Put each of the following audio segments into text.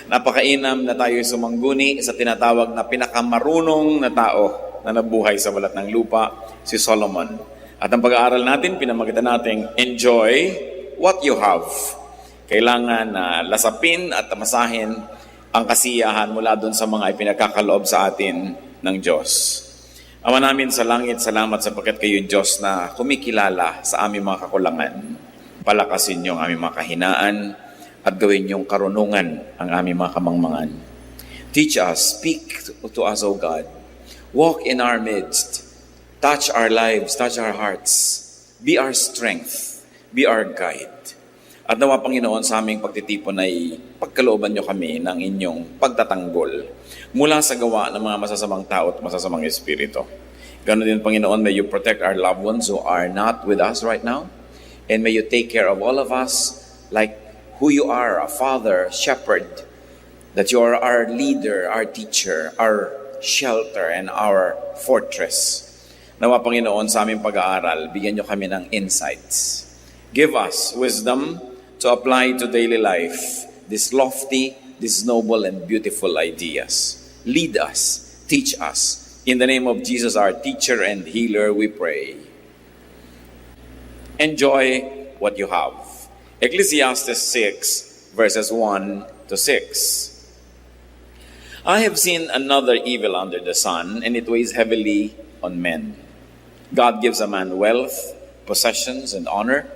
Napakainam na tayo sumangguni sa tinatawag na pinakamarunong na tao na nabuhay sa balat ng lupa, si Solomon. At ang pag-aaral natin, pinamagitan natin, enjoy what you have. Kailangan na lasapin at tamasahin ang kasiyahan mula doon sa mga ipinagkakaloob sa atin ng Diyos. Ama namin sa langit, salamat sapagkat kayo Diyos na kumikilala sa aming mga kakulangan. Palakasin niyo ang aming mga kahinaan at gawin niyong karunungan ang aming mga kamangmangan. Teach us, speak to us, O God. Walk in our midst. Touch our lives, touch our hearts. Be our strength, be our guide. At nawa, Panginoon, sa aming pagtitipon ay pagkalooban niyo kami ng inyong pagtatanggol mula sa gawa ng mga masasamang tao at masasamang espiritu. Ganon din, Panginoon, may you protect our loved ones who are not with us right now. And may you take care of all of us like who you are, a father, shepherd, that you are our leader, our teacher, our shelter, and our fortress. Nawa, Panginoon, sa aming pag-aaral, bigyan niyo kami ng insights. Give us wisdom to apply to daily life these lofty, these noble, and beautiful ideas. Lead us, teach us. In the name of Jesus, our teacher and healer, we pray. Enjoy what you have. Ecclesiastes 6, verses 1 to 6. I have seen another evil under the sun, and it weighs heavily on men. God gives a man wealth, possessions, and honor,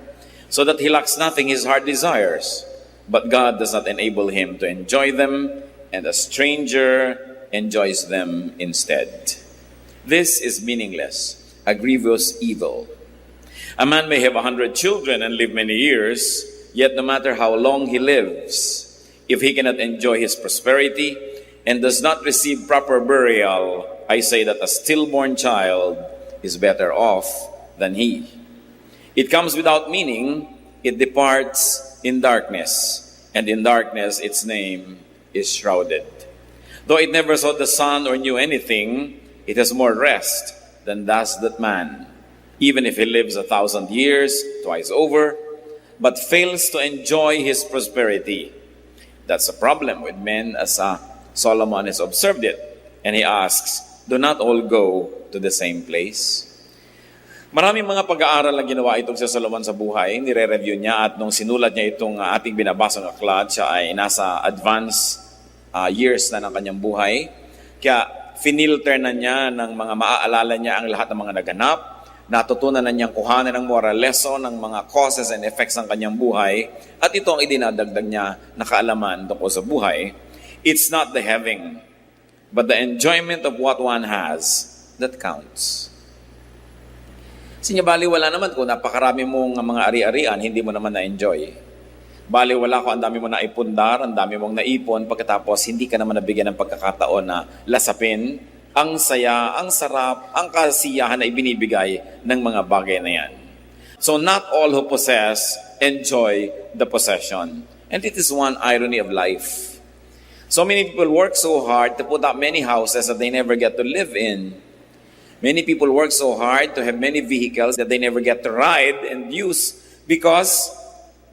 so that he lacks nothing his heart desires. But God does not enable him to enjoy them, and a stranger enjoys them instead. This is meaningless, a grievous evil. A man may have 100 children and live many years, yet no matter how long he lives, if he cannot enjoy his prosperity and does not receive proper burial, I say that a stillborn child is better off than he. It comes without meaning, it departs in darkness, and in darkness its name is shrouded. Though it never saw the sun or knew anything, it has more rest than does that man, even if he lives 1,000 years, twice over, but fails to enjoy his prosperity. That's a problem with men, as Solomon has observed it. And he asks, do not all go to the same place? Maraming mga pag-aaral na ginawa itong si Solomon sa buhay. Nire-review niya, at nung sinulat niya itong ating binabasang aklat, siya ay nasa advanced years na ng kanyang buhay. Kaya finilter na niya ng mga maaalala niya ang lahat ng mga naganap. Natutunan na niyang kuhanan ng moral lesson ng mga causes and effects ng kanyang buhay, at ito ang idinadagdag niya na kaalaman tungkol sa buhay. It's not the having, but the enjoyment of what one has that counts. Sinya, baliwala naman kung napakarami mong mga ari-arian, hindi mo naman na-enjoy. Baliwala ko, ang dami mo naipundar, ang dami mong naipon, pagkatapos hindi ka naman nabigyan ng pagkakataon na lasapin ang saya, ang sarap, ang kasiyahan na ibinibigay ng mga bagay na yan. So not all who possess enjoy the possession. And it is one irony of life. So many people work so hard to put up many houses that they never get to live in. Many people work so hard to have many vehicles that they never get to ride and use because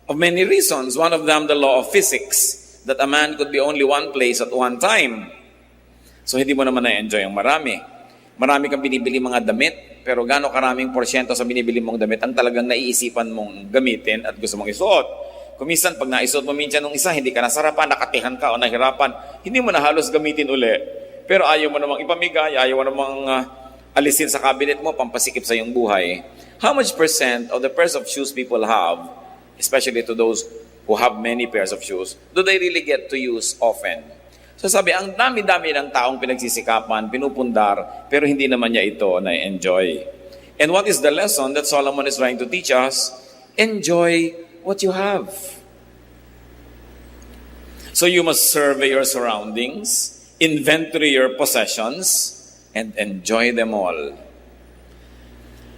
of many reasons. One of them, the law of physics, that a man could be only one place at one time. So hindi mo naman na-enjoy ang marami. Marami kang binibili mga damit, pero gaano karaming porsyento sa binibili mong damit ang talagang naiisipan mong gamitin at gusto mong isuot. Kung minsan, pag naisuot mo minsan nung isa, hindi ka nasarapan, nakatihan ka o nahirapan, hindi mo na halos gamitin uli. Pero ayaw mo namang ipamigay, ayaw mo namang alisin sa cabinet mo, pampasikip sa iyong buhay. How much percent of the pairs of shoes people have, especially to those who have many pairs of shoes, do they really get to use often? So sabi, ang dami-dami ng taong pinagsisikapan, pinupundar, pero hindi naman niya ito na-enjoy. And what is the lesson that Solomon is trying to teach us? Enjoy what you have. So you must survey your surroundings, inventory your possessions, and enjoy them all.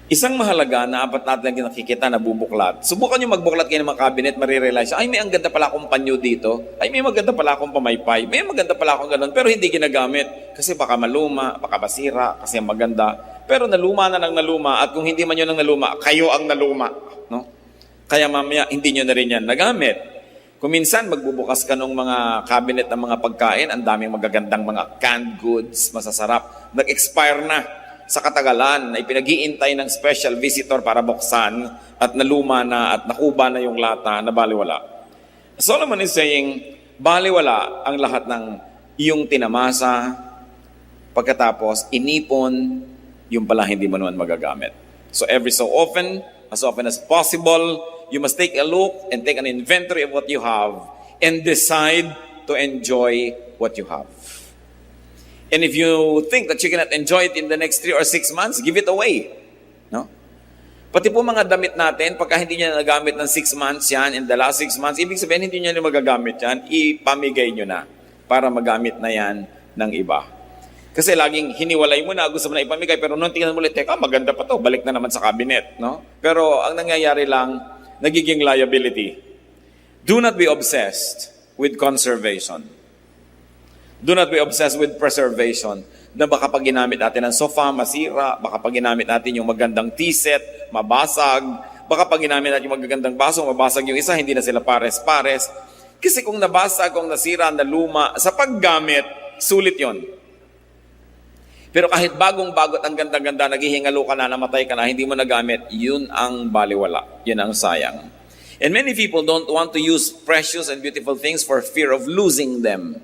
Isang mahalaga na apat natin nakikita na bubuklat. Subukan nyo magbuklat kayo ng mga cabinet, marirealize, ay may ang ganda pala akong panyo dito, ay may maganda pala akong pamaypay, may maganda pala akong ganun, pero hindi ginagamit. Kasi baka maluma, baka basira, kasi maganda. Pero naluma na ng naluma, at kung hindi man yun ang naluma, kayo ang naluma. No? Kaya mamaya, hindi nyo na rin yan nagamit. Kung minsan magbubukas ka ng mga cabinet ng mga pagkain, ang daming magagandang mga canned goods, masasarap, nag-expire na sa katagalan, ay pinag-iintay ng special visitor para buksan at naluma na at nakuba na yung lata na baliwala. Solomon is saying, baliwala ang lahat ng iyong tinamasa, pagkatapos inipon, yung pala hindi mo naman magagamit. So every so often as possible, you must take a look and take an inventory of what you have and decide to enjoy what you have. And if you think that you cannot enjoy it in the next 3 or 6 months, give it away. No? Pati po mga damit natin, pagka hindi nyo nagamit ng 6 months yan, in the last 6 months, ibig sabihin hindi nyo na magagamit yan, ipamigay nyo na para magamit na yan ng iba. Kasi laging hiniwalay mo na, gusto mo na ipamigay, pero nung tingnan mo ulit, teka, maganda pa to, balik na naman sa cabinet. No? Pero ang nangyayari lang, nagiging liability. Do not be obsessed with conservation. Do not be obsessed with preservation. Na baka pag ginamit natin ang sofa, masira. Baka pag ginamit natin yung magandang tea set, mabasag. Baka pag ginamit natin yung magagandang baso, mabasag yung isa, hindi na sila pares-pares. Kasi kung nabasag, kung nasira, naluma, sa paggamit, sulit yon. Pero kahit bagong-bago at ang ganda-ganda, naghihingalo ka na, namatay ka na, hindi mo nagamit, yun ang baliwala. Yun ang sayang. And many people don't want to use precious and beautiful things for fear of losing them.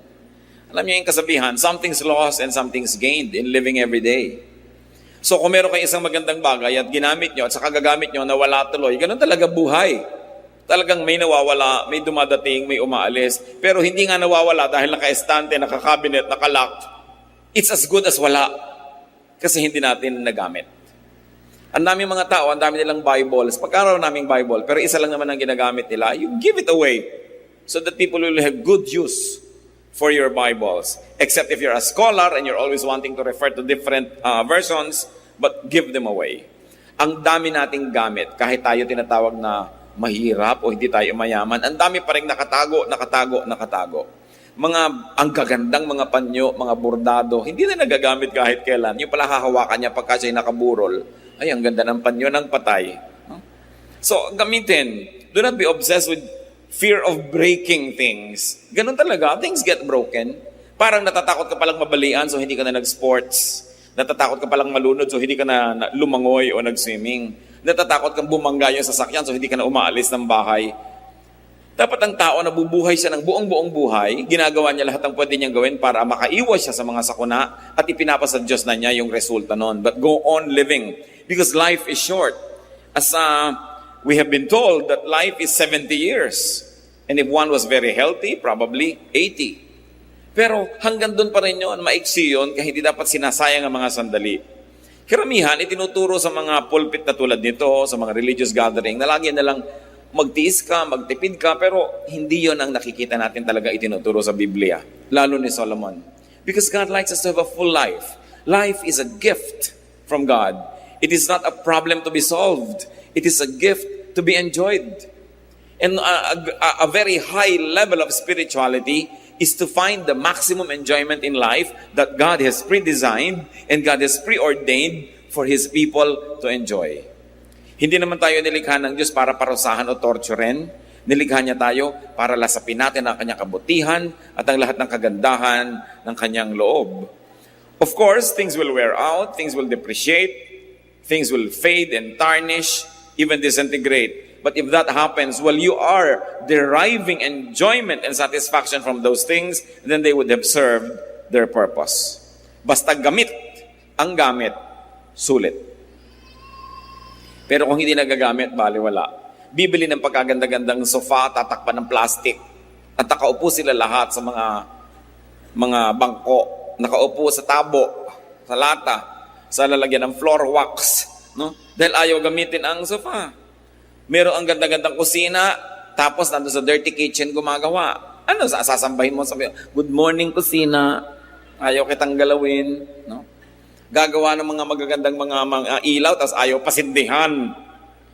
Alam niyo yung kasabihan, something's lost and something's gained in living every day. So kung meron kayo isang magandang bagay at ginamit nyo at saka gagamit nyo, nawala tuloy, ganun talaga buhay. Talagang may nawawala, may dumadating, may umaalis. Pero hindi nga nawawala dahil naka-estante, naka-cabinet, naka-lock. It's as good as wala. Kasi hindi natin nagamit. Ang daming mga tao, ang dami nilang Bibles. Pagkaraw naming Bible, pero isa lang naman ang ginagamit nila, you give it away so that people will have good use for your Bibles. Except if you're a scholar and you're always wanting to refer to different versions, but give them away. Ang dami nating gamit, kahit tayo tinatawag na mahirap o hindi tayo mayaman, ang dami pa rin nakatago. Ang gagandang mga panyo, mga bordado, hindi na nagagamit kahit kailan. Yung pala hahawakan niya pagka siya'y nakaburol, ay, ang ganda ng panyo ng patay. So, gamitin. Do not be obsessed with fear of breaking things. Ganun talaga, things get broken. Parang natatakot ka palang mabalian, so hindi ka na nag-sports. Natatakot ka palang malunod, so hindi ka na lumangoy o nag-swimming. Natatakot kang bumangga yung sasakyan, so hindi ka na umaalis ng bahay. Dapat ang tao na bubuhay siya ng buong buhay, ginagawa niya lahat ng pwede niyang gawin para makaiwas siya sa mga sakuna at ipinapasa Diyos na niya yung resulta nun. But go on living because life is short. As we have been told that life is 70 years. And if one was very healthy, probably 80. Pero hanggang doon pa rin yun, maiksi yun, kaya hindi dapat sinasayang ang mga sandali. Karamihan, itinuturo sa mga pulpit na tulad nito, sa mga religious gathering, na lagi na lang magtiis ka, magtipid ka, pero hindi yon ang nakikita natin talaga itinuturo sa Biblia, lalo ni Solomon. Because God likes us to have a full life. Life is a gift from God. It is not a problem to be solved. It is a gift to be enjoyed. And a very high level of spirituality is to find the maximum enjoyment in life that God has pre-designed and God has preordained for His people to enjoy. Hindi naman tayo nilikha ng Diyos para parusahan o torturen. Nilikha niya tayo para lasapin natin ang kanyang kabutihan at ang lahat ng kagandahan ng kanyang loob. Of course, things will wear out, things will depreciate, things will fade and tarnish, even disintegrate. But if that happens, while you are deriving enjoyment and satisfaction from those things, then they would have served their purpose. Basta gamit ang gamit, sulit. Pero kung hindi nagagamit, baliwala. Bibili ng pagkaganda-gandang sofa, tatakpan ng plastic, at nakaupo sila lahat sa mga bangko, nakaupo sa tabo, sa lata, sa lalagyan ng floor wax, no? Dahil ayaw gamitin ang sofa. Meron ang ganda-gandang kusina, tapos nandun sa dirty kitchen gumagawa. Ano, sasambahin mo, sabi, good morning kusina, ayaw kitang galawin, no? Gagawa ng mga magagandang mga ilaw, tapos ayaw pasindihan.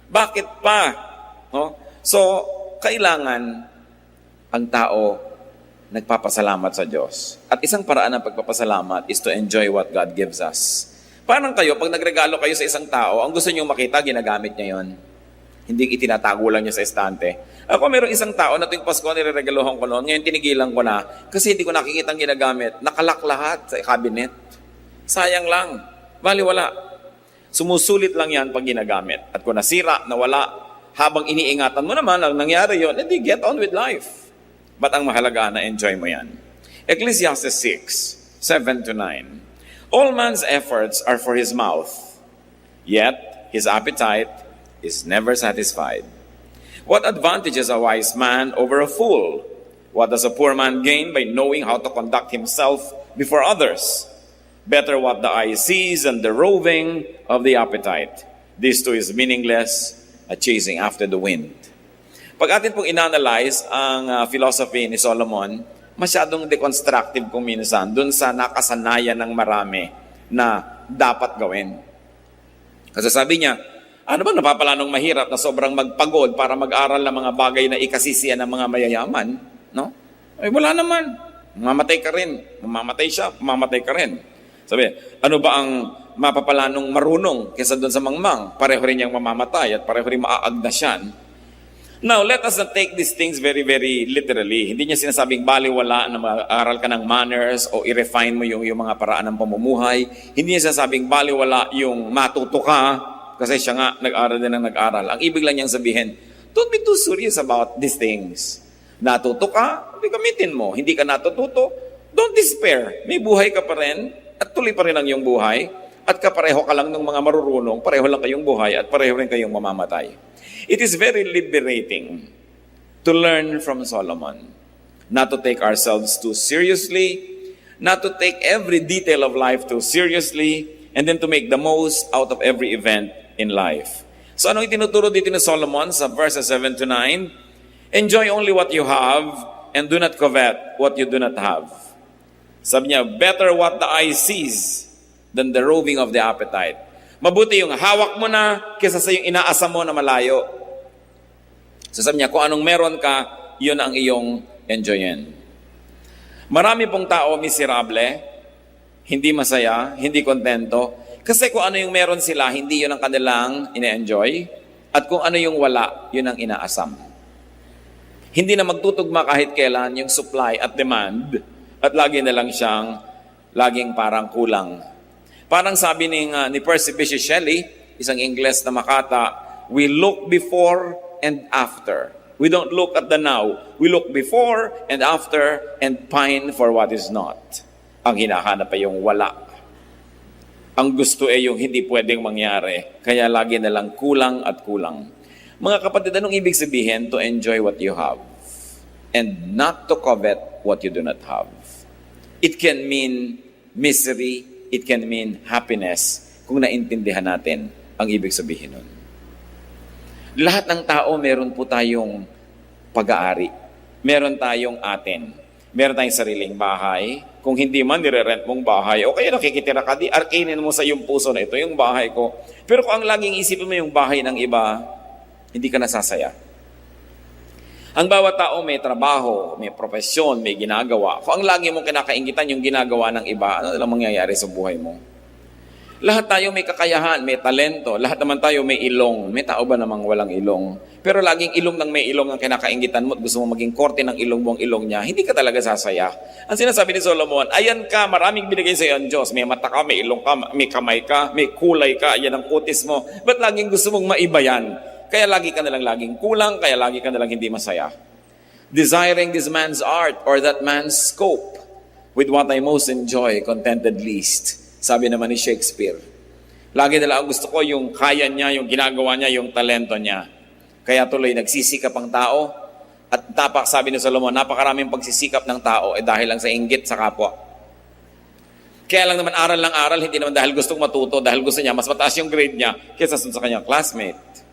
Bakit pa? No? So, kailangan ang tao nagpapasalamat sa Diyos. At isang paraan ng pagpapasalamat is to enjoy what God gives us. Parang kayo, pag nagregalo kayo sa isang tao, ang gusto niyong makita, ginagamit niya yon. Hindi itinatago lang niya sa estante. Ako mayroong isang tao na tuwing Pasko nireregaluhan ko noon, ngayon tinigilan ko na kasi hindi ko nakikita ang ginagamit. Nakalak lahat sa cabinet. Sayang lang. Baliwala. Sumusulit lang yan pag ginagamit. At kung nasira, nawala, habang iniingatan mo naman ang nangyari yon, edi get on with life. But ang mahalaga na enjoy mo yan. Ecclesiastes 6, 7-9. All man's efforts are for his mouth, yet his appetite is never satisfied. What advantage is a wise man over a fool? What does a poor man gain by knowing how to conduct himself before others? Better what the eye sees than the roving of the appetite. This too is meaningless, a chasing after the wind. Pag atin pong inanalyze ang philosophy ni Solomon, masyadong deconstructive kung minsan dun sa nakasanayan ng marami na dapat gawin. Kasi sabi niya, ano bang napapalanong mahirap na sobrang magpagod para mag-aral ng mga bagay na ikasisiyan ng mga mayayaman? No? Ay wala naman. Mamamatay ka rin. Mamamatay siya, mamamatay ka rin. Sabi, ano ba ang mapapalanong marunong kaysa doon sa mangmang? Pareho rin niyang mamamatay at pareho rin maaagdasyan. Now, let us not take these things very, very literally. Hindi niya sinasabing baliwala na mag-aral ka ng manners o i-refine mo yung mga paraan ng pamumuhay. Hindi niya sinasabing baliwala yung matuto ka kasi siya nga nag-aral din ng nag-aral. Ang ibig lang niyang sabihin, don't be too serious about these things. Natuto ka, gamitin mo. Hindi ka natututo, don't despair. May buhay ka pa rin at tuloy pa rin ang iyong buhay at kapareho ka lang ng mga marurunong, pareho lang kayong buhay at pareho rin kayong mamamatay. It is very liberating to learn from Solomon, not to take ourselves too seriously, not to take every detail of life too seriously, and then to make the most out of every event in life. So anong itinuturo dito ni Solomon sa verses 7-9? Enjoy only what you have and do not covet what you do not have. Sabi niya, better what the eye sees than the roving of the appetite. Mabuti yung hawak mo na kaysa sa yung inaasam mo na malayo. So sabi niya, kung anong meron ka, yun ang iyong enjoyin. Marami pong tao miserable, hindi masaya, hindi kontento, kasi kung ano yung meron sila, hindi yun ang kanilang ine-enjoy, at kung ano yung wala, yun ang inaasam. Hindi na magtutugma kahit kailan yung supply at demand, at lagi na lang siyang laging parang kulang. Parang sabi ni Percy Bysshe Shelley, isang Ingles na makata, we look before and after. We don't look at the now. We look before and after and pine for what is not. Ang hinahanap ay yung wala. Ang gusto ay yung hindi pwedeng mangyari. Kaya lagi na lang kulang at kulang. Mga kapatid, anong ibig sabihin? To enjoy what you have and not to covet what you do not have. It can mean misery, it can mean happiness kung naintindihan natin ang ibig sabihin nun. Lahat ng tao, meron po tayong pag-aari. Meron tayong atin. Meron tayong sariling bahay. Kung hindi man, nire-rent mong bahay. O kaya nakikitira ka, di arkinin mo sa iyong puso na ito, yung bahay ko. Pero kung ang laging isipin mo yung bahay ng iba, hindi ka nasasaya. Ang bawat tao may trabaho, may profesyon, may ginagawa. Kung ang lagi mong kinakaingitan yung ginagawa ng iba, ano lang mangyayari sa buhay mo? Lahat tayo may kakayahan, may talento. Lahat naman tayo may ilong. May tao ba namang walang ilong? Pero laging ilong ng may ilong ang kinakaingitan mo at gusto mo maging korte ng ilong mo ang ilong niya, hindi ka talaga sasaya. Ang sinasabi ni Solomon, ayan ka, maraming binigay sa iyo ang Diyos. May mata ka, may ilong ka, may kamay ka, may kulay ka, yan ang kutis mo. Ba't laging gusto mong maiba yan? Kaya lagi ka nalang laging kulang, kaya lagi ka nalang hindi masaya. Desiring this man's art or that man's scope, with what I most enjoy, contented least. Sabi naman ni Shakespeare. Lagi nila ang gusto ko yung kaya niya, yung ginagawa niya, yung talento niya. Kaya tuloy nagsisikap ang tao. At tapak, sabi ni Solomon, napakaraming pagsisikap ng tao dahil lang sa inggit sa kapwa. Kaya lang naman aral, hindi naman dahil gustong matuto, dahil gusto niya mas mataas yung grade niya kaysa sa kanyang classmate.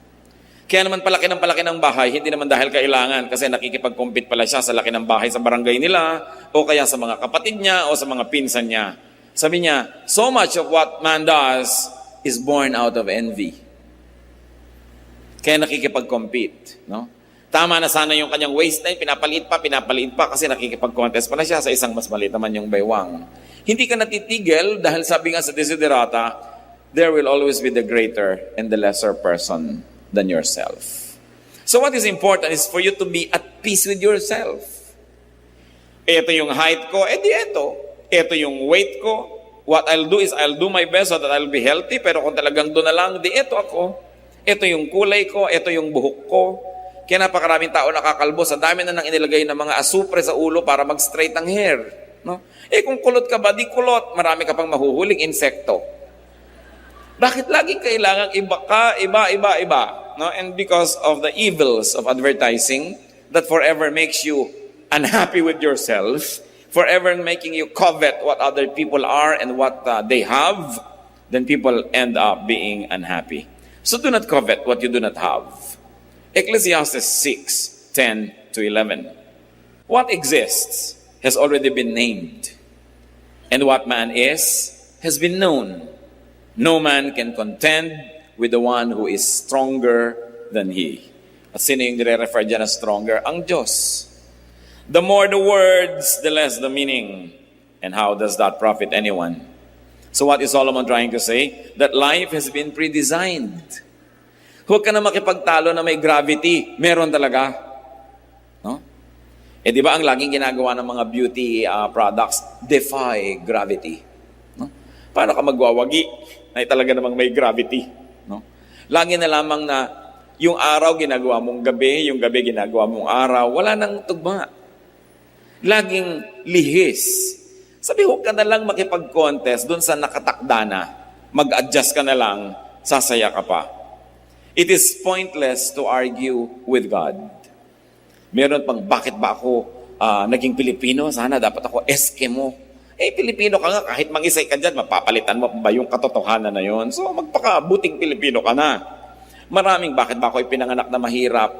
Kaya naman palaki ng bahay, hindi naman dahil kailangan kasi nakikipag-compete pala siya sa laki ng bahay sa barangay nila o kaya sa mga kapatid niya o sa mga pinsan niya. Sabi niya, so much of what man does is born out of envy. Kaya nakikipag-compete. No? Tama na sana yung kanyang waistline, pinapaliit pa kasi nakikipag-contest pala siya sa isang mas maliit naman yung baywang. Hindi ka natitigil dahil sabi nga sa Desiderata, there will always be the greater and the lesser person than yourself. So what is important is for you to be at peace with yourself. Ito yung height ko, edi ito. Ito yung weight ko. What I'll do is I'll do my best so that I'll be healthy, pero kung talagang doon na lang, di ito ako. Ito yung kulay ko, ito yung buhok ko. Kaya napakaraming tao nakakalbo. Sa dami na nang inilagay ng mga asupre sa ulo para mag-straight ang hair. No? Kung kulot ka ba, di kulot. Marami ka pang mahuhuling insekto. Bakit laging kailangan iba ka, iba? No? And because of the evils of advertising that forever makes you unhappy with yourself, forever making you covet what other people are and what they have, then people end up being unhappy. So do not covet what you do not have. Ecclesiastes 6:10-11. What exists has already been named, and what man is has been known. No man can contend with the one who is stronger than he. At sino yung nire-refer dyan na stronger? Ang Diyos. The more the words, the less the meaning. And how does that profit anyone? So what is Solomon trying to say? That life has been pre-designed. Huwag ka na makipagtalo na may gravity. Meron talaga. No? Di ba ang laging ginagawa ng mga beauty products? Defy gravity. No? Paano ka magwawagi na talaga namang may gravity? No? Lagi na lamang na yung araw ginagawa mong gabi, yung gabi ginagawa mong araw, wala nang tugma. Laging lihis. Sabi, huwag ka na lang makipag-contest doon sa nakatakda na. Mag-adjust ka na lang, sasaya ka pa. It is pointless to argue with God. Meron pang, bakit ba ako naging Pilipino? Sana dapat ako Eskimo. Pilipino ka nga, kahit mangisay ka dyan, mapapalitan mo ba yung katotohanan na yon? So, magpakabuting Pilipino ka na. Maraming, bakit ba ako ipinanganak na mahirap?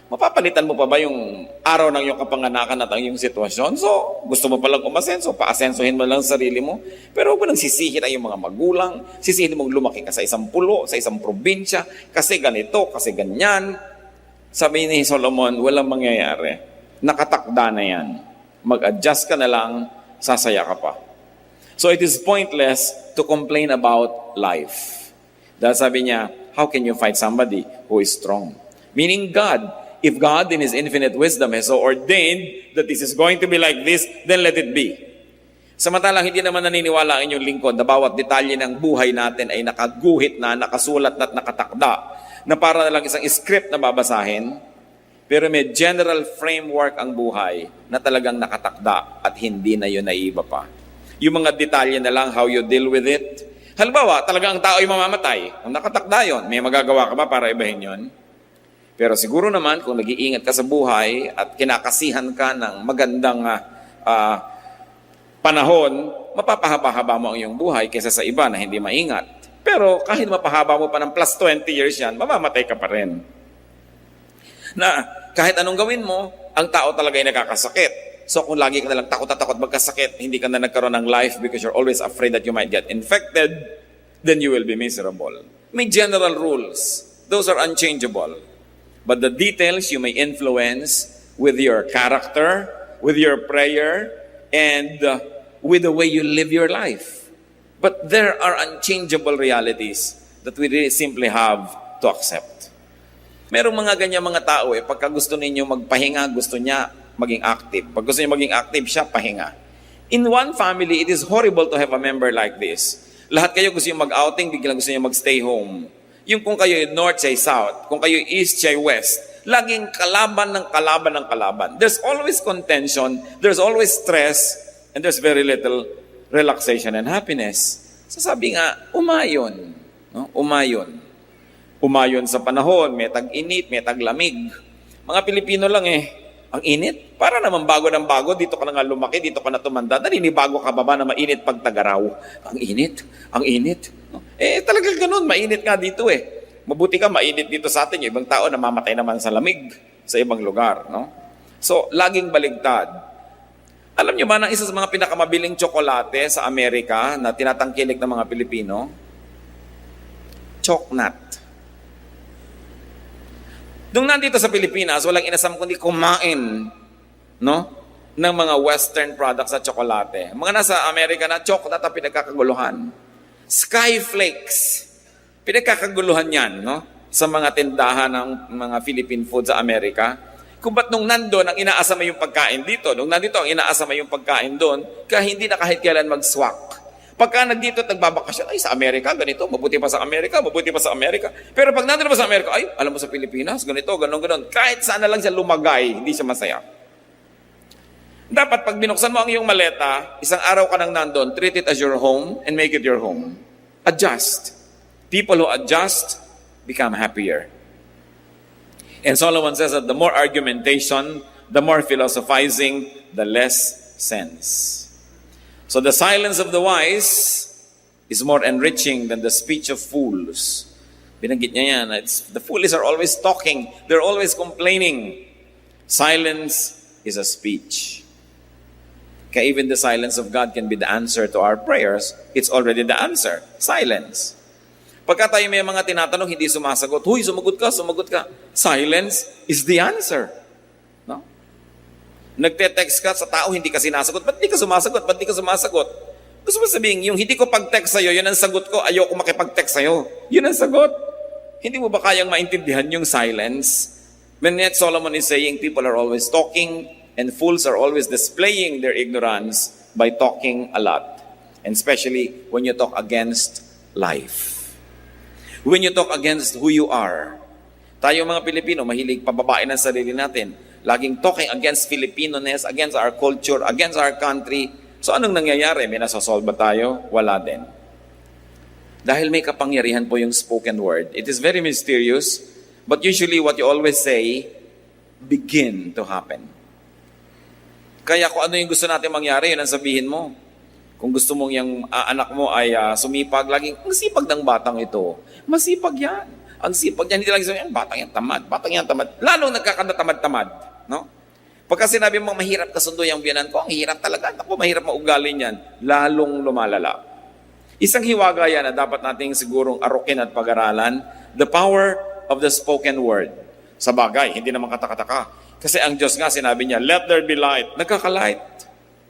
Mapapalitan mo pa ba yung araw ng iyong kapanganakan at ang iyong sitwasyon? So, gusto mo palang umasenso, paasensohin mo lang sarili mo. Pero huwag mo nang sisihin ang iyong mga magulang, sisihin mong lumaki ka sa isang pulo, sa isang probinsya, kasi ganito, kasi ganyan. Sabi ni Solomon, walang mangyayari. Nakatakda na yan. Mag-adjust ka na lang, sasaya ka pa. So it is pointless to complain about life. Dahil sabi niya, how can you fight somebody who is strong? Meaning God. If God in His infinite wisdom has so ordained that this is going to be like this, then let it be. Samantalang hindi naman naniniwala ang inyong lingkod na bawat detalye ng buhay natin ay nakaguhit na, nakasulat na at nakatakda na para na lang isang script na babasahin, pero may general framework ang buhay na talagang nakatakda at hindi na yun naiiba pa. Yung mga detalye na lang, how you deal with it. Halimbawa, talagang ang tao ay mamamatay. Kung nakatakda yun, may magagawa ka ba para ibahin yun? Pero siguro naman, kung nag-iingat ka sa buhay at kinakasihan ka ng magandang panahon, mapapahaba-haba mo ang iyong buhay kaysa sa iba na hindi maingat. Pero kahit mapahaba mo pa ng plus 20 years yan, mamamatay ka pa rin. Na kahit anong gawin mo, ang tao talaga ay nakakasakit. So kung lagi ka nalang takot at takot magkasakit, hindi ka na nagkaroon ng life because you're always afraid that you might get infected, then you will be miserable. May general rules. Those are unchangeable. But the details you may influence with your character, with your prayer, and with the way you live your life. But there are unchangeable realities that we really simply have to accept. Merong mga ganyan mga tao pagka gusto ninyo magpahinga, gusto niya maging active. Pag gusto niya maging active, siya pahinga. In one family, it is horrible to have a member like this. Lahat kayo gusto niyo mag-outing, biglang gusto niyo mag-stay home. Yung kung kayo north, siya south. Kung kayo east, siya west. Laging kalaban ng kalaban ng kalaban. There's always contention, there's always stress, and there's very little relaxation and happiness. So sabi nga, umayon. No? Umayon. Umayon sa panahon, may tag-init, may tag-lamig. Mga Pilipino lang ang init. Para naman bago ng bago, dito ka na nga lumaki, dito ka na tumanda. Naninibago ka ba na mainit pag tagaraw? Ang init, ang init. No? Talagang ganun, mainit nga dito Mabuti ka, mainit dito sa atin. Yung ibang tao namamatay naman sa lamig sa ibang lugar. No? So, laging baligtad. Alam niyo ba na isa sa mga pinakamabiling tsokolate sa Amerika na tinatangkilik ng mga Pilipino? Choknat. Nung nandito sa Pilipinas, walang inasam kundi kumain ng mga Western products sa tsokolate. Mga nasa Amerika na, choknat ang pinagkakaguluhan. Skyflakes. Pinagkakaguluhan yan, sa mga tindahan ng mga Philippine food sa Amerika? Kung ba't nung nandun ang inaasama yung pagkain dito, nung nandito ang inaasama yung pagkain doon, kaya hindi na kahit kailan mag-swak. Pagka nagdito at nagbabakasyon, ay sa Amerika, ganito, mabuti pa sa Amerika, mabuti pa sa Amerika. Pero pag nandun pa sa Amerika, ay, alam mo sa Pilipinas, ganito, ganon. Kahit saan na lang siya lumagay, hindi siya masaya. Dapat pag binuksan mo ang iyong maleta, isang araw ka nang nandun, treat it as your home and make it your home. Adjust. People who adjust become happier. And Solomon says that the more argumentation, the more philosophizing, the less sense. So the silence of the wise is more enriching than the speech of fools. Binanggit niya yan. The foolish are always talking. They're always complaining. Silence is a speech. Kaya even the silence of God can be the answer to our prayers. It's already the answer. Silence. Pagka tayo may mga tinatanong, hindi sumasagot. Huy, sumagot ka. Silence is the answer. No? Nagte-text ka sa tao, hindi ka sinasagot. Ba't di ka sumasagot? Gusto mo sabihin, yung hindi ko pag-text sa'yo, yun ang sagot ko, ayoko makipag-text sa'yo. Yun ang sagot. Hindi mo ba kayang maintindihan yung silence? When yet Solomon is saying, people are always talking, and fools are always displaying their ignorance by talking a lot. And especially when you talk against life. When you talk against who you are. Tayo mga Pilipino, mahilig pababain ang sarili natin. Laging talking against Filipino-ness, against our culture, against our country. So anong nangyayari? May nasasolve ba tayo? Wala din. Dahil may kapangyarihan po yung spoken word. It is very mysterious, but usually what you always say, begin to happen. Kaya kung ano yung gusto natin mangyari, yun ang sabihin mo. Kung gusto mong yung anak mo ay sumipag, laging, ang sipag ng batang ito. Masipag yan. Ang sipag yan, hindi lang sabihin, batang yan tamad. Lalong nagkakanatamad-tamad. No? Pagka sinabi mo, mahirap kasundo yung biyanan ko, ang hirap talaga. Ako, mahirap maugali niyan. Lalong lumalala. Isang hiwaga yan na dapat nating sigurong arukin at pag-aralan, the power of the spoken word. Sa bagay, hindi naman katakataka. Kasi ang Diyos nga, sinabi niya, let there be light. Nagkakalight.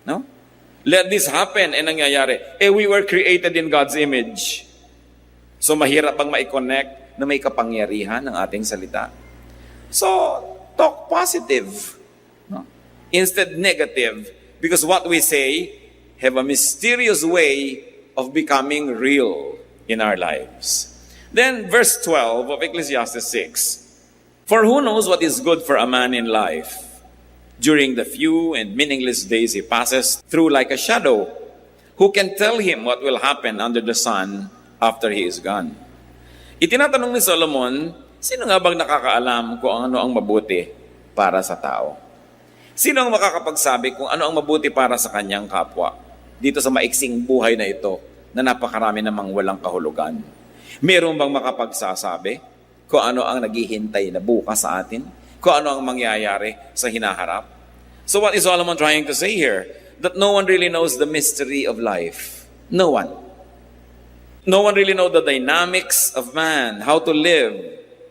No? Let this happen. Nangyayari. We were created in God's image. So, mahirap bang ma-connect na may kapangyarihan ng ating salita? So, talk positive. No? Instead, negative. Because what we say have a mysterious way of becoming real in our lives. Then, verse 12 of Ecclesiastes 6. For who knows what is good for a man in life? During the few and meaningless days he passes through like a shadow, who can tell him what will happen under the sun after he is gone? Itinatanong ni Solomon, sino nga bang nakakaalam kung ano ang mabuti para sa tao? Sino ang makakapagsabi kung ano ang mabuti para sa kanyang kapwa dito sa maiksing buhay na ito na napakarami namang walang kahulugan? Meron bang makapagsasabi kung ano ang naghihintay na bukas sa atin? Kung ano ang mangyayari sa hinaharap? So what is Solomon trying to say here? That no one really knows the mystery of life. No one. No one really knows the dynamics of man, how to live,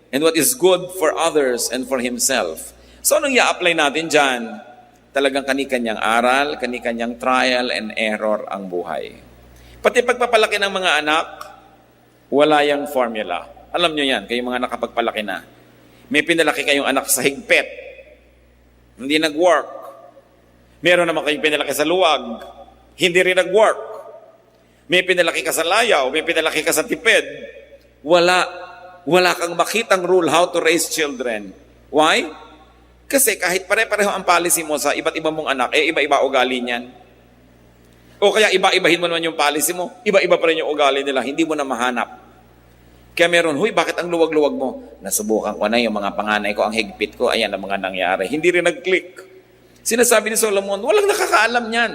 and what is good for others and for himself. So anong i-apply natin dyan? Talagang kani-kanyang aral, kani-kanyang trial and error ang buhay. Pati pagpapalaki ng mga anak, wala yung formula. Alam nyo yan, kayong mga nakapagpalaki na. May pinalaki kayong anak sa higpit. Hindi nag-work. Meron naman kayong pinalaki sa luwag. Hindi rin nag-work. May pinalaki ka sa layaw, may pinalaki ka sa tipid. Wala kang makitang rule how to raise children. Why? Kasi kahit pare-pareho ang policy mo sa iba't ibang mong anak, iba-iba ugali niyan. O kaya iba-ibahin mo naman yung policy mo, iba-iba pa rin yung ugali nila, hindi mo na mahanap. Kaya meron, bakit ang luwag-luwag mo? Nasubukan ko na yung mga panganay ko, ang higpit ko, ayan ang mga nangyari. Hindi rin nag-click. Sinasabi ni Solomon, walang nakakaalam niyan.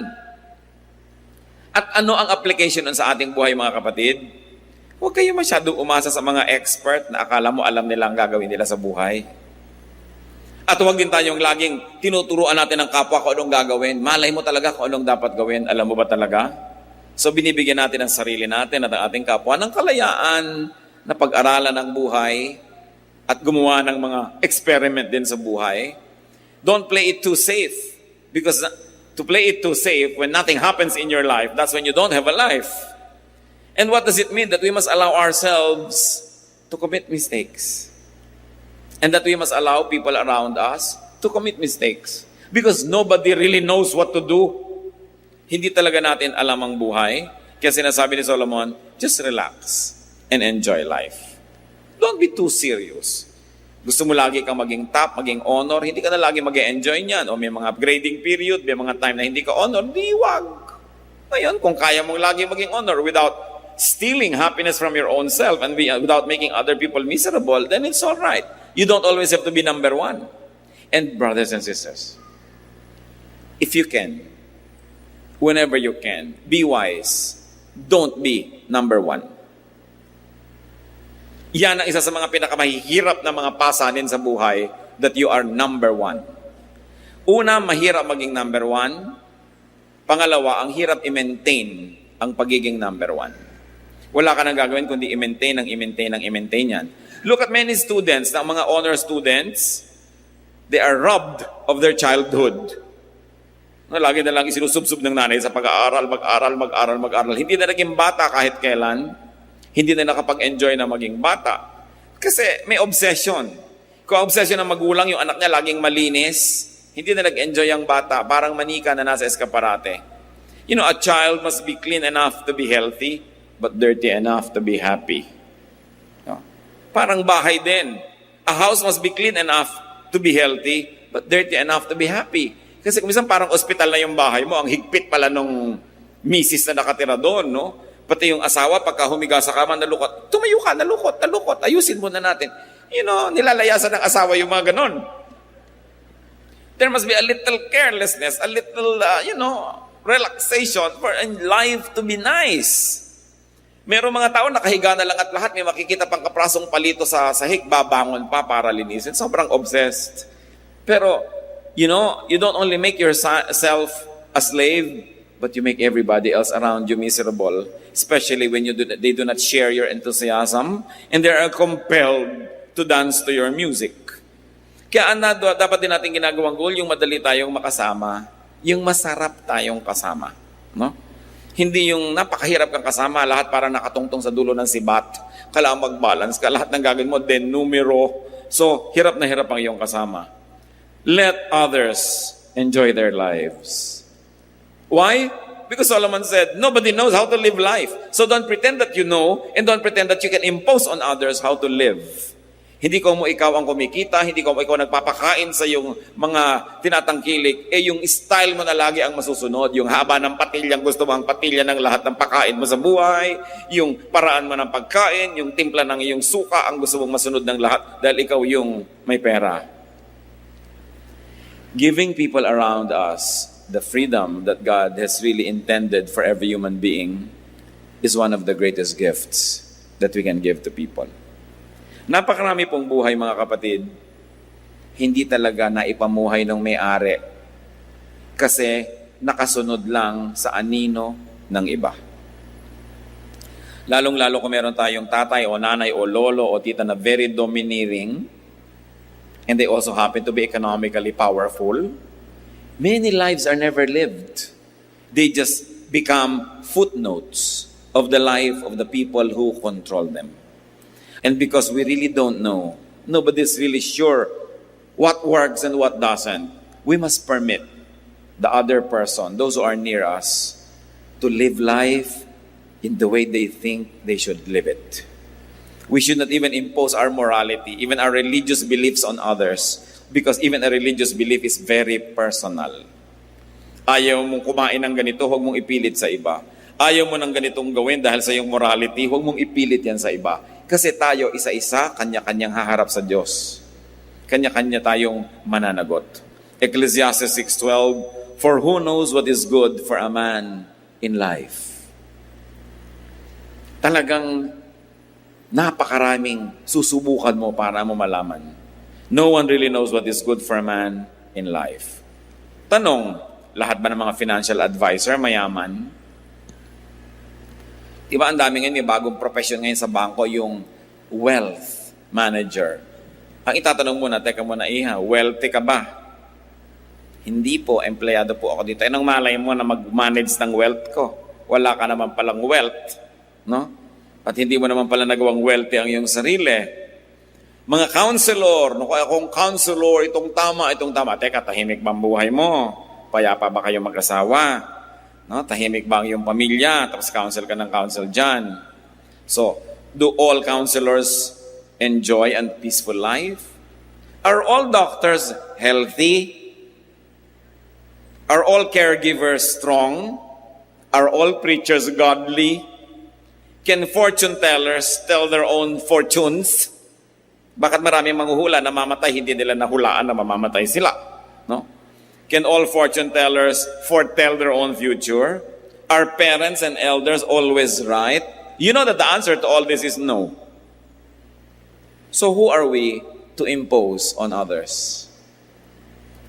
At ano ang application nun sa ating buhay, mga kapatid? Huwag kayo masyadong umasa sa mga expert na akala mo alam nila ang gagawin nila sa buhay. At huwag din tayong laging tinuturuan natin ng kapwa kung anong gagawin. Malay mo talaga kung anong dapat gawin. Alam mo ba talaga? So binibigyan natin ang sarili natin at ang ating kapwa ng kalayaan na pag-aralan ng buhay at gumawa ng mga experiment din sa buhay. Don't play it too safe. Because to play it too safe, when nothing happens in your life, that's when you don't have a life. And what does it mean? That we must allow ourselves to commit mistakes. And that we must allow people around us to commit mistakes. Because nobody really knows what to do. Hindi talaga natin alam ang buhay. Kaya sinasabi ni Solomon, just relax and enjoy life. Don't be too serious. Gusto mo lagi kang maging top, maging honor, hindi ka na lagi mag-enjoy niyan. O may mga grading period, may mga time na hindi ka honor, di wag. Ngayon, kung kaya mong lagi maging honor without stealing happiness from your own self and without making other people miserable, then it's all right. You don't always have to be number one. And brothers and sisters, if you can, whenever you can, be wise. Don't be number one. Yan ang isa sa mga pinakamahihirap na mga pasanin sa buhay, that you are number one. Una, mahirap maging number one. Pangalawa, ang hirap i-maintain ang pagiging number one. Wala ka nang gagawin kundi i-maintain yan. Look at many students, na mga honor students, they are robbed of their childhood. Lagi na lang isinusubsub ng nanay sa pag-aaral, mag-aral. Hindi na naging bata kahit kailan. Hindi na nakapag-enjoy na maging bata. Kasi may obsession. Kung obsession ng magulang, yung anak niya laging malinis, hindi na nag-enjoy ang bata, parang manika na nasa eskaparate. You know, a child must be clean enough to be healthy, but dirty enough to be happy. No? Parang bahay din. A house must be clean enough to be healthy, but dirty enough to be happy. Kasi kung minsan parang ospital na yung bahay mo, ang higpit pala nung misis na nakatira doon, no? Pati yung asawa, pagka humiga sa kama, nalukot. Tumayo ka, nalukot. Ayusin muna natin. You know, nilalayasan ng asawa yung mga ganon. There must be a little carelessness, a little, relaxation for life to be nice. Merong mga tao, nakahiga na lang at lahat, may makikita pang kaprasong palito sa sahig, babangon pa para linisin. Sobrang obsessed. Pero, you don't only make yourself a slave, but you make everybody else around you miserable, especially when they do not share your enthusiasm, and they are compelled to dance to your music. Kaya dapat din natin ginagawang goal, yung madali tayong makasama, yung masarap tayong kasama. No? Hindi yung napakahirap kang kasama, lahat para nakatungtong sa dulo ng sibat, kailangan mag-balance ka, lahat ng gagawin mo, numero. So, hirap na hirap ang iyong kasama. Let others enjoy their lives. Why? Because Solomon said, nobody knows how to live life. So don't pretend that you know, and don't pretend that you can impose on others how to live. Hindi ko mo ikaw ang kumikita, hindi ko mo ikaw nagpapakain sa yung mga tinatangkilik, yung style mo na lagi ang masusunod, yung haba ng patilyang gusto mo ang patilya ng lahat ng pakain mo sa buhay, yung paraan mo ng pagkain, yung timpla ng iyong suka ang gusto mong masunod ng lahat dahil ikaw yung may pera. Giving people around us the freedom that God has really intended for every human being is one of the greatest gifts that we can give to people. Napakarami pong buhay, mga kapatid, hindi talaga naipamuhay ng may-ari kasi nakasunod lang sa anino ng iba. Lalong-lalo kung meron tayong tatay o nanay o lolo o tita na very domineering, and they also happen to be economically powerful, many lives are never lived. They just become footnotes of the life of the people who control them. And because we really don't know, nobody's really sure what works and what doesn't, we must permit the other person, those who are near us, to live life in the way they think they should live it. We should not even impose our morality, even our religious beliefs on others, because even a religious belief is very personal. Ayaw mong kumain ng ganito, huwag mong ipilit sa iba. Ayaw mo ng ganitong gawin dahil sa iyong morality, huwag mong ipilit yan sa iba. Kasi tayo isa-isa, kanya-kanyang haharap sa Diyos. Kanya-kanya tayong mananagot. Ecclesiastes 6:12, for who knows what is good for a man in life? Talagang napakaraming susubukan mo para mo malaman. No one really knows what is good for a man in life. Tanong, lahat ba ng mga financial advisor mayaman? Diba ang dami ngayon, may bagong profession ngayon sa bangko, yung wealth manager. Ang itatanong muna, teka muna, wealthy ka ba? Hindi po, empleyado po ako dito. Anong malay mo na mag-manage ng wealth ko? Wala ka naman palang wealth, no? At hindi mo naman pala nagawang wealthy ang iyong sarili. Mga counselor, no, kaya kung counselor, itong tama. Teka, tahimik ba ang buhay mo? Payapa ba kayo mag-asawa? No, tahimik ba ang iyong pamilya? Tapos counsel ka ng counsel dyan. So, do all counselors enjoy a peaceful life? Are all doctors healthy? Are all caregivers strong? Are all preachers godly? Can fortune tellers tell their own fortunes? Bakit maraming manghuhula na mamatay, hindi nila nahulaan na mamamatay sila? No? Can all fortune tellers foretell their own future? Are parents and elders always right? You know that the answer to all this is no. So who are we to impose on others?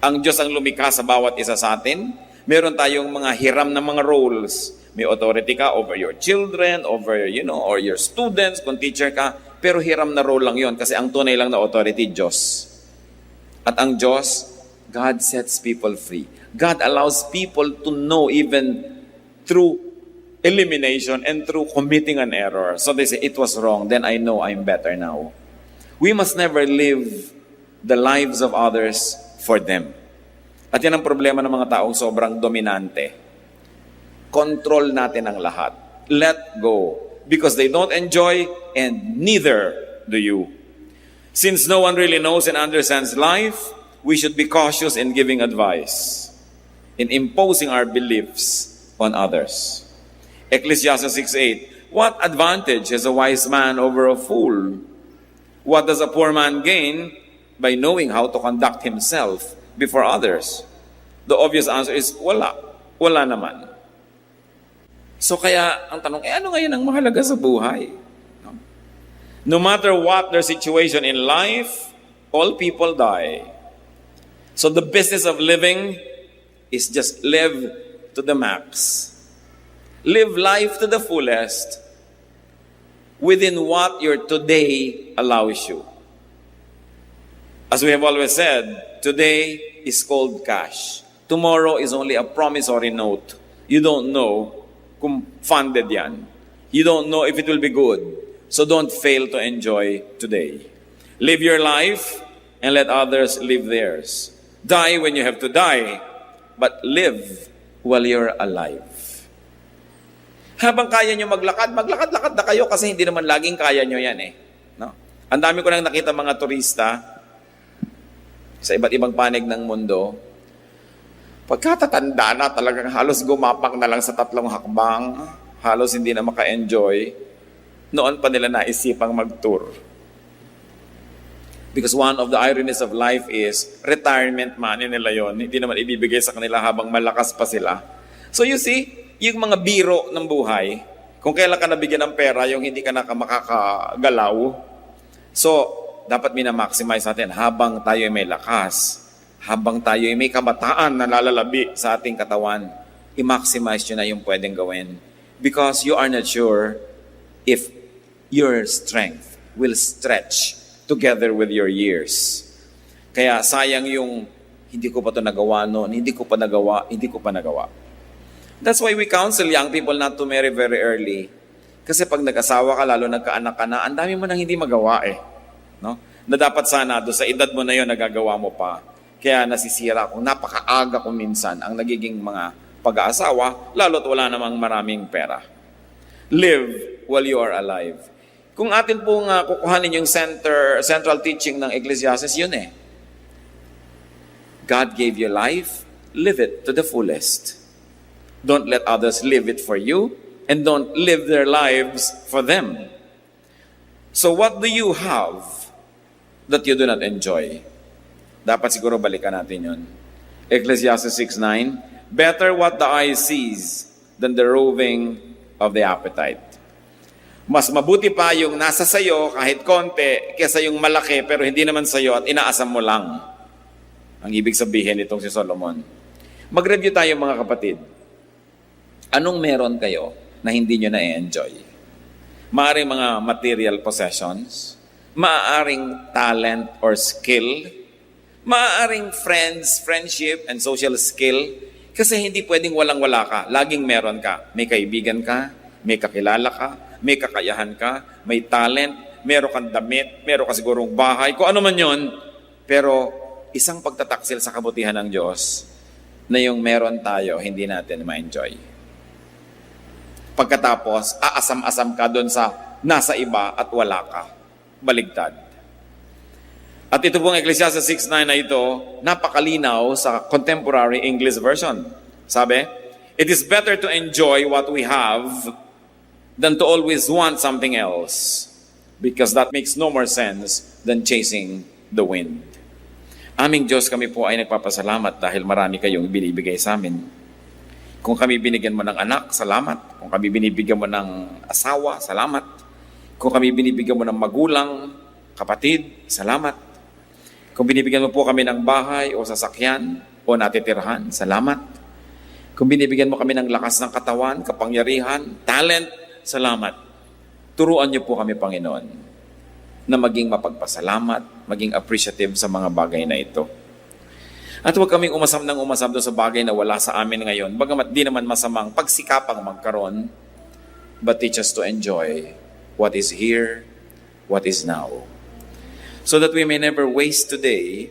Ang Diyos ang lumikha sa bawat isa sa atin. Meron tayong mga hiram na mga roles. May authority ka over your children, over, or your students, kung teacher ka. Pero hiram na role lang yon kasi ang tunay lang na authority, Diyos. At ang Diyos, God sets people free. God allows people to know even through elimination and through committing an error. So they say, it was wrong, then I know I'm better now. We must never live the lives of others for them. At yan ang problema ng mga taong sobrang dominante. Control natin ang lahat. Let go. Because they don't enjoy and neither do you. Since no one really knows and understands life, we should be cautious in giving advice, in imposing our beliefs on others. Ecclesiastes 6:8, what advantage has a wise man over a fool? What does a poor man gain by knowing how to conduct himself before others? The obvious answer is wala. Wala naman. So kaya ang tanong, ano ngayon ang mahalaga sa buhay? No matter what their situation in life, all people die. So the business of living is just live to the max. Live life to the fullest within what your today allows you. As we have always said, today is called cash. Tomorrow is only a promissory note. You don't know kung funded yan. You don't know if it will be good. So don't fail to enjoy today. Live your life and let others live theirs. Die when you have to die, but live while you're alive. Habang kaya nyo maglakad-lakad na kayo kasi hindi naman laging kaya nyo yan eh. No? Ang dami ko nang nakita mga turista sa iba't ibang panig ng mundo. Pagkatatanda na talagang halos gumapak na lang sa 3 hakbang, halos hindi na maka-enjoy, noon pa nila naisipang mag-tour. Because one of the ironies of life is, retirement money nila yon, hindi naman ibibigay sa kanila habang malakas pa sila. So you see, yung mga biro ng buhay, kung kailan ka nabigyan ng pera, yung hindi ka na makakagalaw, so dapat minamaximize natin habang tayo may lakas, habang tayo may kabataan na lalalabi sa ating katawan, i-maximize nyo na yung pwedeng gawin. Because you are not sure if your strength will stretch together with your years. Kaya sayang yung, hindi ko pa ito nagawa noon, hindi ko pa nagawa. That's why we counsel young people not to marry very early. Kasi pag nag-asawa ka, lalo nagkaanak ka na, ang dami mo nang hindi magawa eh. No? Na dapat sana, doon sa edad mo na yun, nagagawa mo pa. Kaya nasisira kung napakaaga kung minsan ang nagiging mga pag-aasawa, lalo't wala namang maraming pera. Live while you are alive. Kung atin pong kukuhanin yung central teaching ng Ecclesiastes, yun eh. God gave you life, live it to the fullest. Don't let others live it for you, and don't live their lives for them. So what do you have that you do not enjoy? Dapat siguro balikan natin yun. Ecclesiastes 6:9, better what the eye sees than the roving of the appetite. Mas mabuti pa yung nasa sayo kahit konti kesa yung malaki pero hindi naman sayo at inaasam mo lang. Ang ibig sabihin nitong si Solomon. Mag-review tayo mga kapatid. Anong meron kayo na hindi nyo na-enjoy? Maaring mga material possessions, maaring talent or skill, maaring friendship and social skill, kasi hindi pwedeng walang-wala ka. Laging meron ka. May kaibigan ka, may kakilala ka, may kakayahan ka, may talent, meron kang damit, meron ka sigurong bahay, kung ano man yon. Pero isang pagtataksil sa kabutihan ng Diyos na yung meron tayo, hindi natin ma-enjoy. Pagkatapos, aasam-asam ka doon sa nasa iba at wala ka. Baligtad. At ito pong Ecclesiastes 6:9 na ito, napakalinaw sa contemporary English version. Sabi, "It is better to enjoy what we have than to always want something else, because that makes no more sense than chasing the wind." Aming Diyos, kami po ay nagpapasalamat dahil marami kayong binibigay sa amin. Kung kami binigyan mo ng anak, salamat. Kung kami binibigyan mo ng asawa, salamat. Kung kami binibigyan mo ng magulang, kapatid, salamat. Kung binibigyan mo po kami ng bahay o sasakyan o natitirhan, salamat. Kung binibigyan mo kami ng lakas ng katawan, kapangyarihan, talent, salamat. Turuan niyo po kami, Panginoon, na maging mapagpasalamat, maging appreciative sa mga bagay na ito. At huwag kaming umasam ng umasam doon sa bagay na wala sa amin ngayon, bagamat di naman masamang pagsikapang magkaroon, but teach us to enjoy what is here, what is now, so that we may never waste today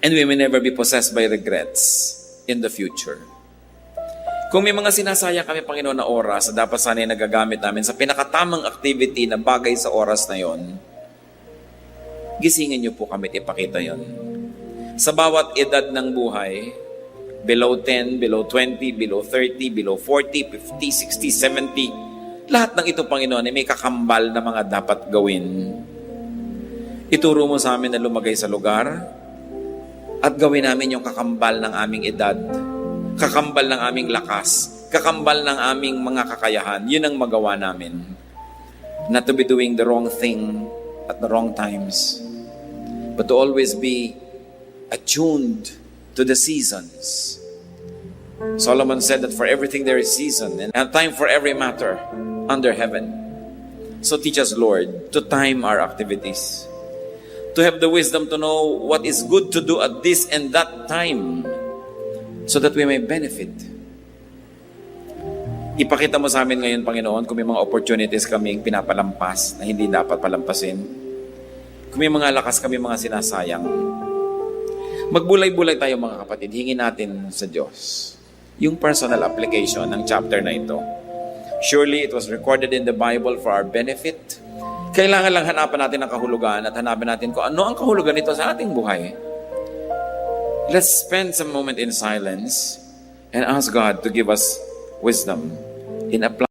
and we may never be possessed by regrets in the future. Kung may mga sinasayang kami, Panginoon, na oras, dapat sana nagagamit namin sa pinakatamang activity na bagay sa oras na yon, gisingin niyo po kami at ipakita yon. Sa bawat edad ng buhay, below 10, below 20, below 30, below 40, 50, 60, 70, lahat ng ito, Panginoon, ay may kakambal na mga dapat gawin. Ituro mo sa amin na lumagay sa lugar at gawin namin yung kakambal ng aming edad, kakambal ng aming lakas, kakambal ng aming mga kakayahan. Yun ang magawa namin. Not to be doing the wrong thing at the wrong times, but to always be attuned to the seasons. Solomon said that for everything there is season and a time for every matter under heaven. So teach us, Lord, to time our activities, to have the wisdom to know what is good to do at this and that time, so that we may benefit. Ipakita mo sa amin ngayon, Panginoon, kung may mga opportunities kaming pinapalampas na hindi dapat palampasin. Kung may mga lakas kami mga sinasayang. Magbulay-bulay tayo, mga kapatid. Hingin natin sa Diyos yung personal application ng chapter na ito. Surely it was recorded in the Bible for our benefit. Kailangan lang hanapan natin ang kahulugan at hanapin natin kung ano ang kahulugan nito sa ating buhay. Let's spend some moment in silence and ask God to give us wisdom in applying.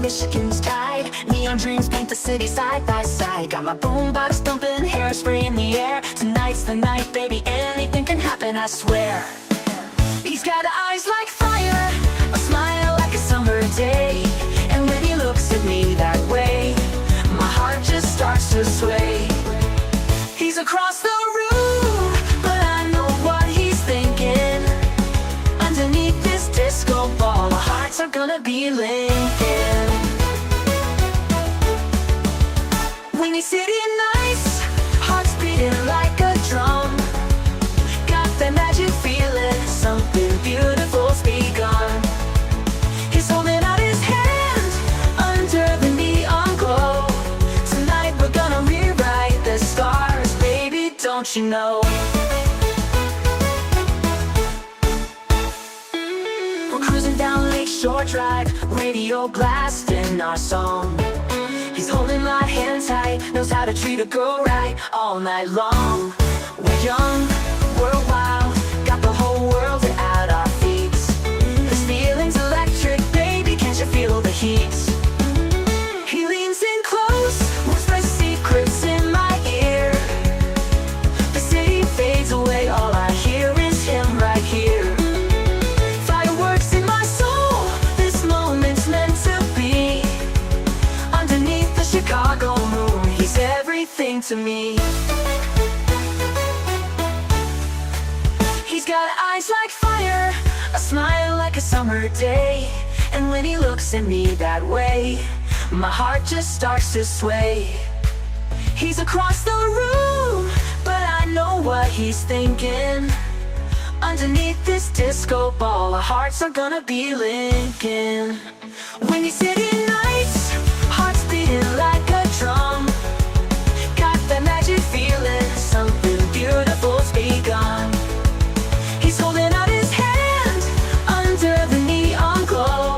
Michigan's tide, neon dreams paint the city side by side. Got my boombox thumping, hairspray in the air. Tonight's the night, baby, anything can happen, I swear. He's got eyes like fire, a smile like a summer day. And when he looks at me that way, my heart just starts to sway. He's across the room, but I know what he's thinking. Underneath this disco ball, our hearts are gonna be linking. Windy City nights, hearts beating like a drum. Got that magic feeling, something beautiful's begun. He's holding out his hand under the neon glow. Tonight we're gonna rewrite the stars, baby, don't you know? We're cruising down Lakeshore Drive, radio blasting our song. He's holding my hand tight, knows how to treat a girl right all night long. We're young, we're wild, got the whole world at our feet. This feeling's electric, baby, can't you feel the heat? He leans in close, whispers secrets in my ear. The city fades away, all I hear is him right here. Fireworks in my soul, this moment's meant to be. Underneath the Chicago moon, he's everything to me. He's got eyes like fire, A smile like a summer day, and when he looks at me that way, my heart just starts to sway. He's across the room, but I know what he's thinking. Underneath this disco ball, our hearts are gonna be linking. Windy City nights, hearts beating like a drum. Got that magic feeling, something beautiful's begun. He's holding out his hand under the neon glow.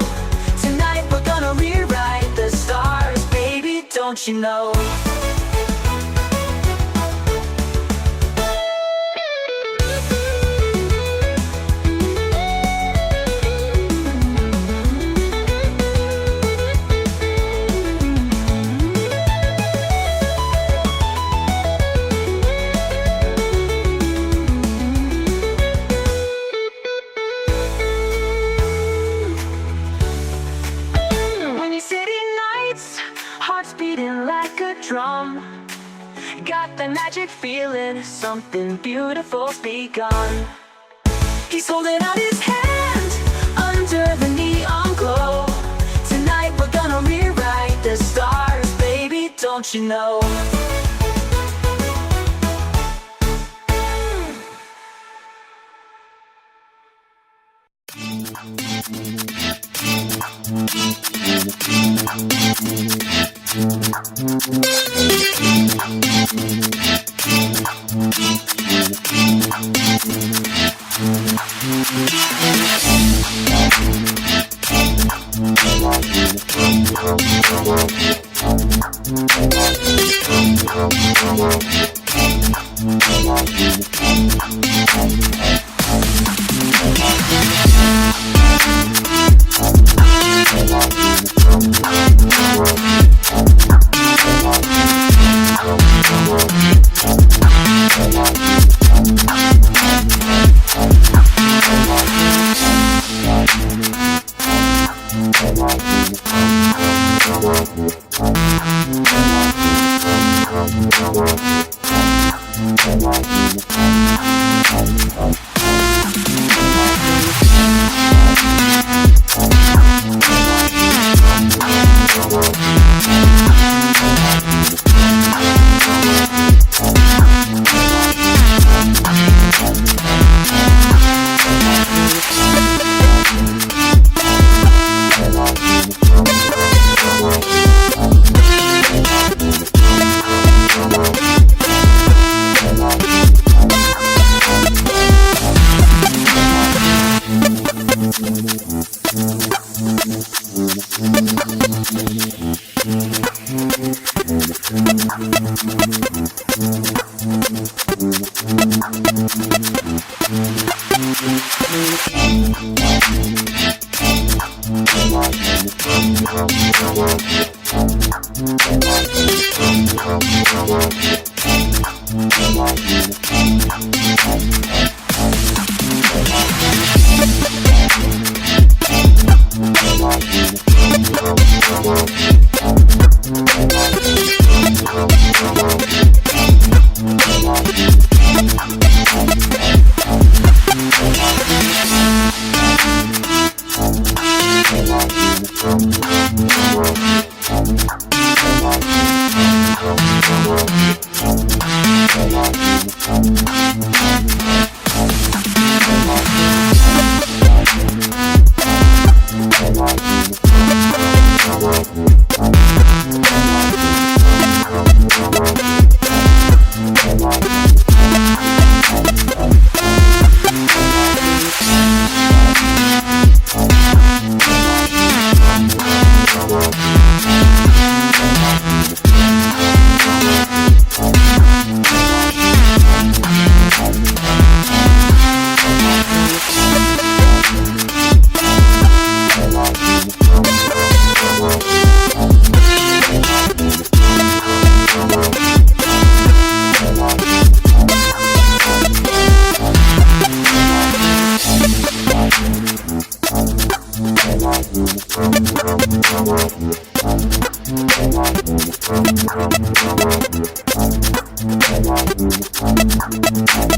Tonight we're gonna rewrite the stars, baby, don't you know? Hearts beating like a drum. Got that magic feeling, something beautiful's begun. He's holding out his hand under the neon glow. Tonight we're gonna rewrite the stars, baby, don't you know? Thank you.